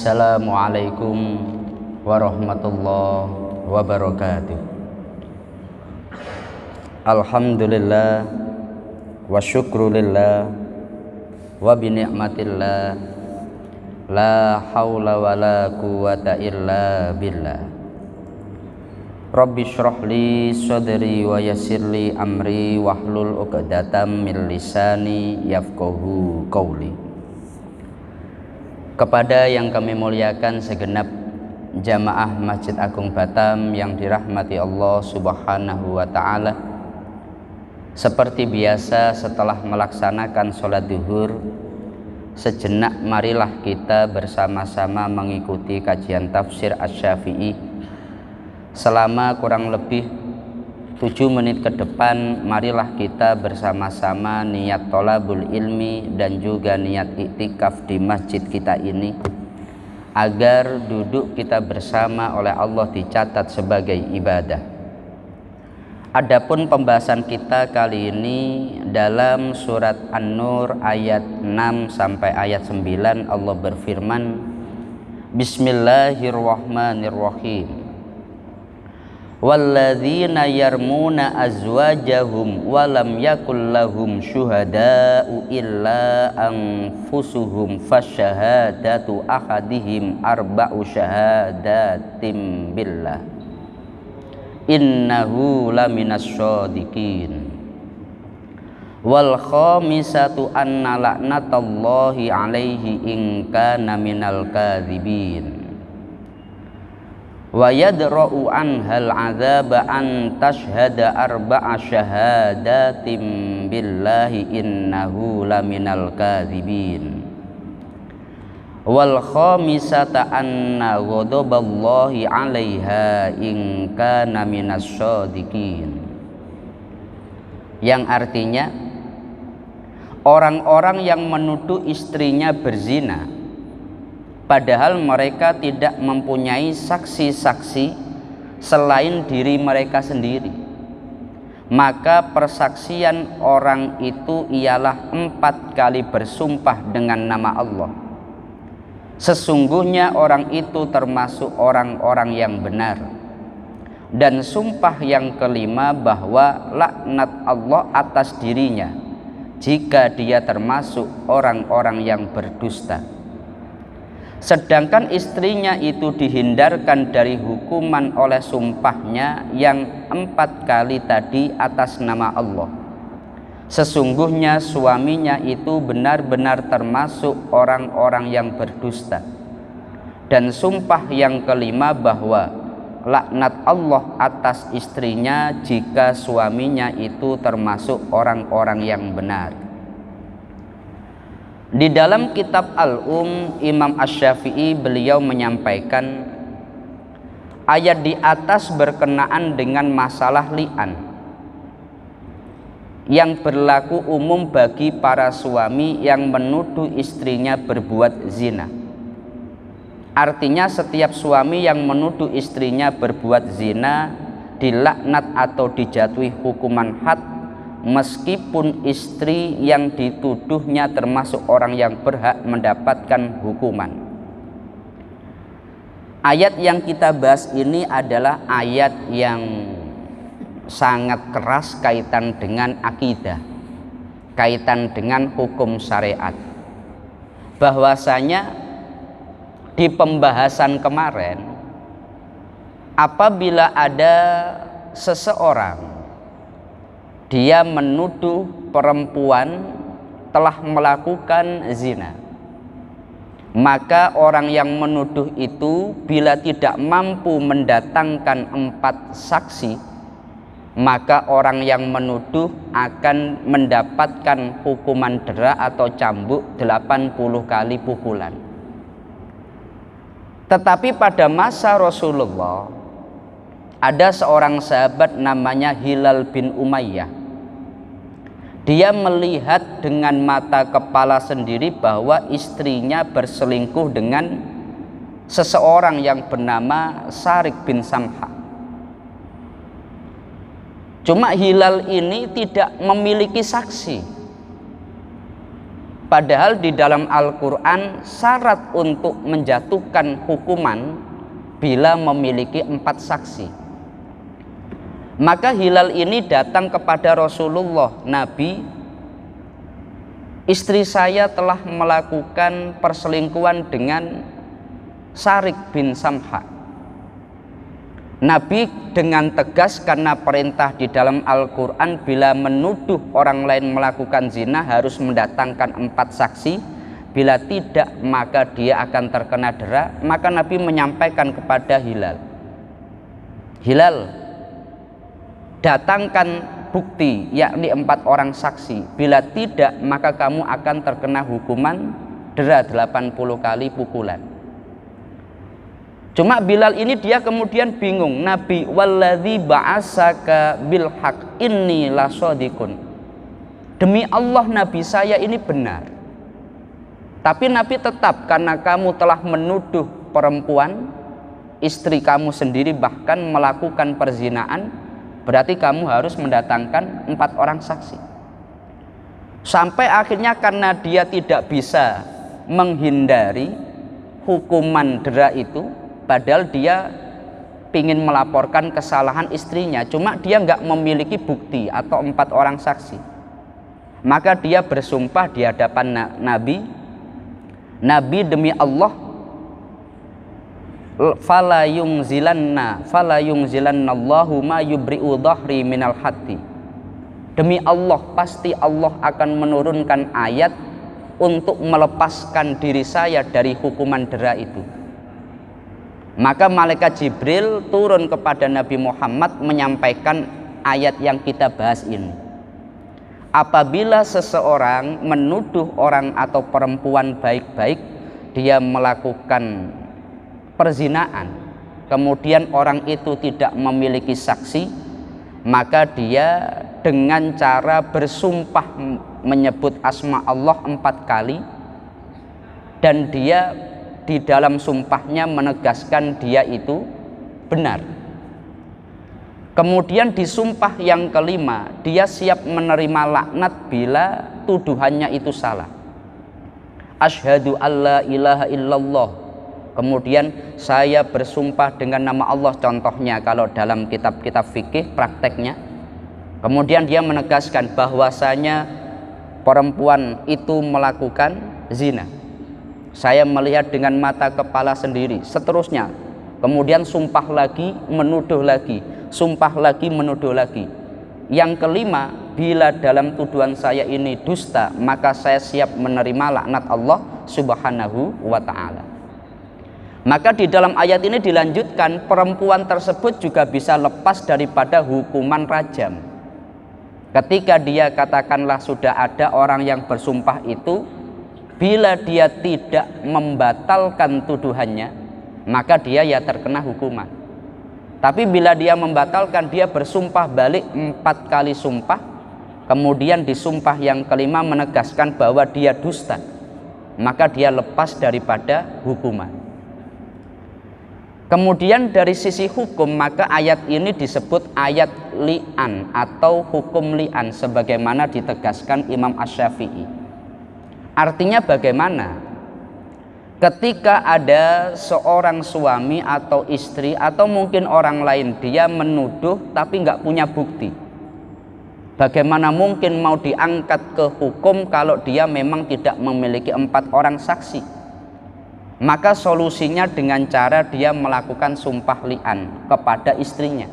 Assalamualaikum warahmatullahi wabarakatuh. Alhamdulillah wa syukrulillah wa bini'matillah la hawla wa la quwata illa billah. Rabbi shrahli sadri wa yassirli amri wahlul 'uqdatam min lisani yafqahu qawli. Kepada yang kami muliakan segenap jamaah Masjid Agung Batam yang dirahmati Allah Subhanahu wa ta'ala, seperti biasa setelah melaksanakan sholat duhur, sejenak marilah kita bersama-sama mengikuti kajian tafsir Asy-Syafi'i selama kurang lebih 7 menit ke depan. Marilah kita bersama-sama niat thalabul ilmi dan juga niat iktikaf di masjid kita ini, agar duduk kita bersama oleh Allah dicatat sebagai ibadah. Adapun pembahasan kita kali ini dalam surat An-Nur ayat 6 sampai ayat 9. Allah berfirman, Bismillahirrahmanirrahim. Walladzina yarmuna azwajahum walam yakul lahum syuhada'u illa anfusuhum fasyahadatu ahadihim arba'u syahadatim billah innahu laminas syadiqin wal khamisatu anna la'natallahi alaihi in kana minal kadzibin wa yadra'u anhal azaba an tashhada arba'a syahadatim billahi innahu laminal kadzibin wal khamisata anna ghadaballahi 'alaiha in kana minas syadiqin, yang artinya orang-orang yang menuduh istrinya berzina padahal mereka tidak mempunyai saksi-saksi selain diri mereka sendiri, maka persaksian orang itu ialah 4 kali bersumpah dengan nama Allah. Sesungguhnya orang itu termasuk orang-orang yang benar. Dan sumpah yang kelima bahwa laknat Allah atas dirinya jika dia termasuk orang-orang yang berdusta. Sedangkan istrinya itu dihindarkan dari hukuman oleh sumpahnya yang 4 kali tadi atas nama Allah. Sesungguhnya suaminya itu benar-benar termasuk orang-orang yang berdusta. Dan sumpah yang kelima bahwa laknat Allah atas istrinya jika suaminya itu termasuk orang-orang yang benar. Di dalam kitab Imam Asy-Syafi'i beliau menyampaikan ayat di atas berkenaan dengan masalah li'an yang berlaku umum bagi para suami yang menuduh istrinya berbuat zina. Artinya setiap suami yang menuduh istrinya berbuat zina dilaknat atau dijatuhi hukuman had, meskipun istri yang dituduhnya termasuk orang yang berhak mendapatkan hukuman. Ayat yang kita bahas ini adalah ayat yang sangat keras kaitan dengan akidah, kaitan dengan hukum syariat. Bahwasanya di pembahasan kemarin, apabila ada seseorang dia menuduh perempuan telah melakukan zina, maka orang yang menuduh itu bila tidak mampu mendatangkan 4 saksi, maka orang yang menuduh akan mendapatkan hukuman dera atau cambuk 80 kali pukulan. Tetapi pada masa Rasulullah ada seorang sahabat namanya Hilal bin Umayyah. Dia melihat dengan mata kepala sendiri bahwa istrinya berselingkuh dengan seseorang yang bernama Syarik bin Samha. Cuma Hilal ini tidak memiliki saksi. Padahal di dalam Al-Quran syarat untuk menjatuhkan hukuman bila memiliki 4 saksi. Maka hilal ini datang kepada Rasulullah, Nabi, istri saya telah melakukan perselingkuhan dengan Syarik bin Samha. Nabi dengan tegas, karena perintah di dalam Al-Quran bila menuduh orang lain melakukan zina harus mendatangkan 4 saksi. Bila tidak maka dia akan terkena dera. Maka Nabi menyampaikan kepada Hilal, Hilal, datangkan bukti, yakni 4 orang saksi. Bila tidak maka kamu akan terkena hukuman dera 80 kali pukulan. Cuma Bilal ini dia kemudian bingung. Nabi, walladzi ba'asaka bil haq inni lasodikun. Demi Allah Nabi, saya ini benar. Tapi Nabi tetap, karena kamu telah menuduh perempuan, istri kamu sendiri bahkan melakukan perzinaan, berarti kamu harus mendatangkan 4 orang saksi. Sampai akhirnya karena dia tidak bisa menghindari hukuman dera itu, padahal dia ingin melaporkan kesalahan istrinya, cuma dia nggak memiliki bukti atau 4 orang saksi. Maka dia bersumpah di hadapan Nabi, Nabi demi Allah, fala yungzilannallahu ma yubri'u dhahri minal hati. Demi Allah, pasti Allah akan menurunkan ayat untuk melepaskan diri saya dari hukuman dera itu. Maka malaikat Jibril turun kepada Nabi Muhammad menyampaikan ayat yang kita bahas ini. Apabila seseorang menuduh orang atau perempuan baik-baik, dia melakukan perzinaan, kemudian orang itu tidak memiliki saksi, maka dia dengan cara bersumpah menyebut asma Allah 4 kali, dan dia di dalam sumpahnya menegaskan dia itu benar. Kemudian di sumpah yang kelima, dia siap menerima laknat bila tuduhannya itu salah. Asyhadu alla ilaha illallah. Kemudian saya bersumpah dengan nama Allah, contohnya kalau dalam kitab-kitab fikih prakteknya. Kemudian dia menegaskan bahwasanya perempuan itu melakukan zina. Saya melihat dengan mata kepala sendiri, seterusnya. Kemudian sumpah lagi, menuduh lagi, sumpah lagi, menuduh lagi. Yang kelima, bila dalam tuduhan saya ini dusta, maka saya siap menerima laknat Allah Subhanahu wa ta'ala. Maka di dalam ayat ini dilanjutkan, perempuan tersebut juga bisa lepas daripada hukuman rajam. Ketika dia katakanlah sudah ada orang yang bersumpah itu, bila dia tidak membatalkan tuduhannya, maka dia ya terkena hukuman. Tapi bila dia membatalkan, dia bersumpah balik 4 kali sumpah, kemudian di sumpah yang kelima menegaskan bahwa dia dusta, maka dia lepas daripada hukuman. Kemudian dari sisi hukum, maka ayat ini disebut ayat li'an atau hukum li'an, sebagaimana ditegaskan Imam Asy-Syafi'i. Artinya bagaimana? Ketika ada seorang suami atau istri atau mungkin orang lain, dia menuduh tapi nggak punya bukti. Bagaimana mungkin mau diangkat ke hukum kalau dia memang tidak memiliki 4 orang saksi? Maka solusinya dengan cara dia melakukan sumpah li'an kepada istrinya.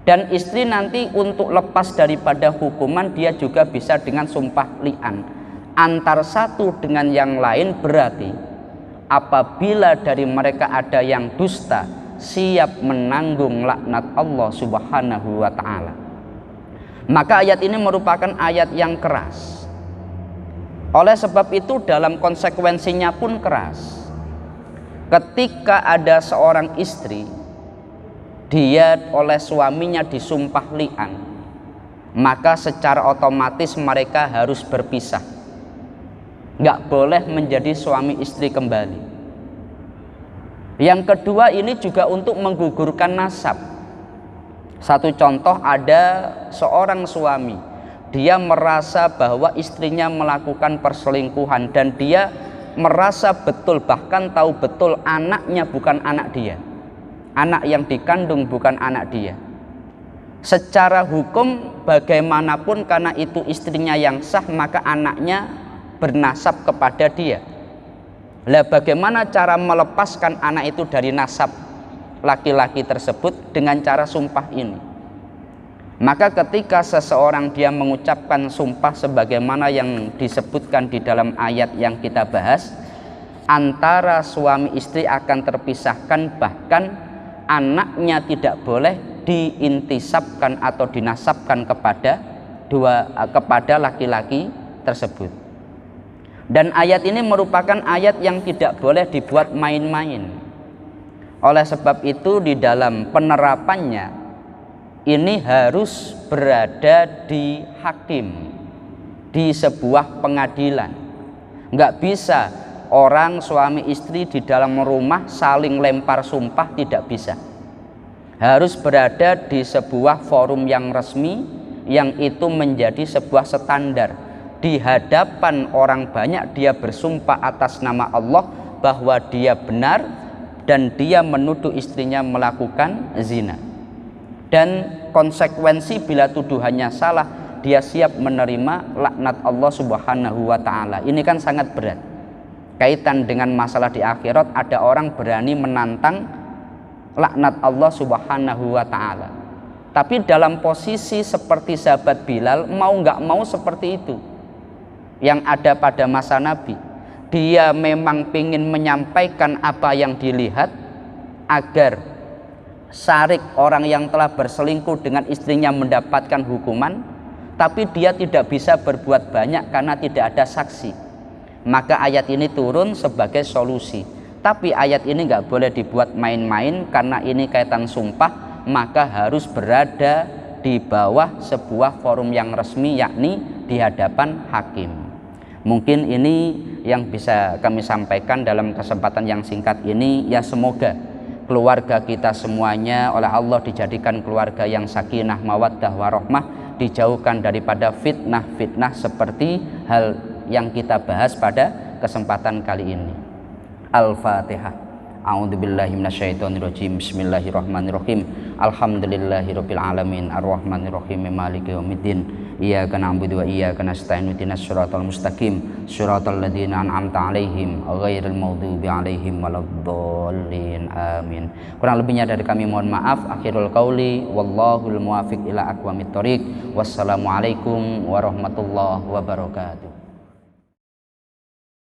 Dan istri nanti untuk lepas daripada hukuman, dia juga bisa dengan sumpah li'an. Antar satu dengan yang lain, berarti apabila dari mereka ada yang dusta, siap menanggung laknat Allah Subhanahu wa ta'ala. Maka ayat ini merupakan ayat yang keras. Oleh sebab itu dalam konsekuensinya pun keras. Ketika ada seorang istri, dia oleh suaminya disumpah li'an, maka secara otomatis mereka harus berpisah. Nggak boleh menjadi suami istri kembali. Yang kedua, ini juga untuk menggugurkan nasab. Satu contoh, ada seorang suami dia merasa bahwa istrinya melakukan perselingkuhan dan dia merasa betul, bahkan tahu betul anaknya bukan anak dia, anak yang dikandung bukan anak dia. Secara hukum bagaimanapun karena itu istrinya yang sah, maka anaknya bernasab kepada dia. Lah bagaimana cara melepaskan anak itu dari nasab laki-laki tersebut? Dengan cara sumpah ini. Maka ketika seseorang dia mengucapkan sumpah sebagaimana yang disebutkan di dalam ayat yang kita bahas, antara suami istri akan terpisahkan, bahkan anaknya tidak boleh diintisabkan atau dinasabkan kepada laki-laki tersebut. Dan ayat ini merupakan ayat yang tidak boleh dibuat main-main. Oleh sebab itu di dalam penerapannya ini harus berada di hakim, di sebuah pengadilan. Nggak bisa orang suami istri di dalam rumah saling lempar sumpah, tidak bisa. Harus berada di sebuah forum yang resmi, yang itu menjadi sebuah standar. Di hadapan orang banyak dia bersumpah atas nama Allah bahwa dia benar dan dia menuduh istrinya melakukan zina. Dan konsekuensi bila tuduhannya salah, dia siap menerima laknat Allah Subhanahu wa ta'ala. Ini kan sangat berat. Kaitan dengan masalah di akhirat, ada orang berani menantang laknat Allah Subhanahu wa ta'ala. Tapi dalam posisi seperti sahabat Bilal, mau nggak mau seperti itu yang ada pada masa Nabi. Dia memang ingin menyampaikan apa yang dilihat agar syarik orang yang telah berselingkuh dengan istrinya mendapatkan hukuman, tapi dia tidak bisa berbuat banyak karena tidak ada saksi. Maka ayat ini turun sebagai solusi. Tapi ayat ini nggak boleh dibuat main-main karena ini kaitan sumpah, maka harus berada di bawah sebuah forum yang resmi, yakni di hadapan hakim. Mungkin ini yang bisa kami sampaikan dalam kesempatan yang singkat ini. Ya semoga keluarga kita semuanya oleh Allah dijadikan keluarga yang sakinah, mawaddah, warahmah, dijauhkan daripada fitnah-fitnah seperti hal yang kita bahas pada kesempatan kali ini. Al-Fatihah. A'udzubillahi minasyaitonirrajim. Bismillahirrahmanirrahim. Alhamdulillahirabbil alamin arrahmanirrahim maliki yaumiddin. Iyyaka na'budu wa iyyaka nasta'in ihdinas siratal mustaqim siratal ladzina an'amta 'alaihim ghairil maghdubi 'alaihim waladdallin. Amin. Kurang lebihnya dari kami mohon maaf. Akhirul qauli wallahul muwaffiq ila aqwamit thoriq. Wassalamualaikum warahmatullahi wabarakatuh.